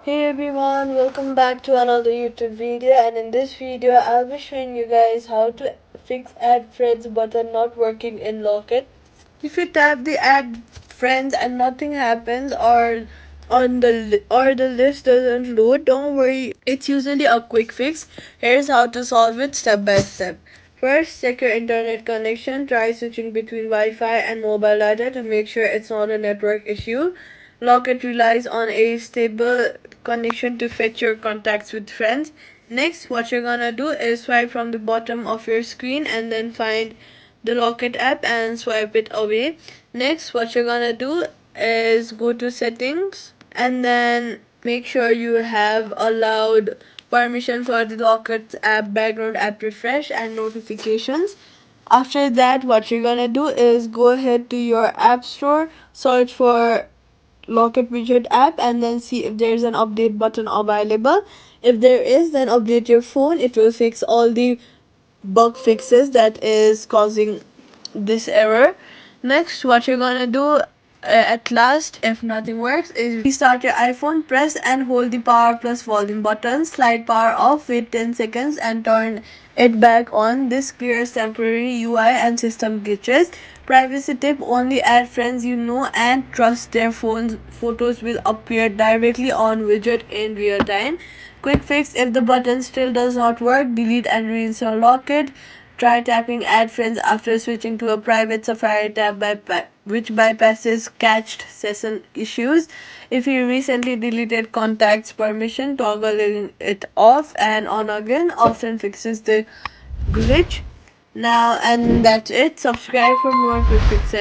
Hey everyone, welcome back to another YouTube video, and in this video I'll be showing you guys how to fix add friends button not working in Locket. If you tap the add friends and nothing happens or the list doesn't load, don't worry, it's usually a quick fix. Here's how to solve it step by step. First, check your internet connection. Try switching between Wi-Fi and mobile data to make sure it's not a network issue. Locket relies on a stable connection to fetch your contacts with friends. Next, what you're gonna do is swipe from the bottom of your screen and then find the Locket app and swipe it away. Next, what you're gonna do is go to settings and then make sure you have allowed permission for the Locket app background app refresh and notifications. After that, what you're gonna do is go ahead to your app store, search for Locket Widget app, and then see if there's an update button available. If there is, then update your phone. It will fix all the bug fixes that is causing this error. Next, what you're gonna do at last, if nothing works, is restart your iPhone. Press and hold the power plus volume button. Slide power off, wait 10 seconds, and turn it back on. This clears temporary UI and system glitches. Privacy tip: only add friends you know and trust. Their photos will appear directly on widget in real time. Quick fix: if the button still does not work, delete and reinstall Locket. Try tapping add friends after switching to a private Safari tab which bypasses cached session issues. If you recently deleted contacts permission, toggling it off and on again often fixes the glitch. Now, and that's it. Subscribe for more quick fixes.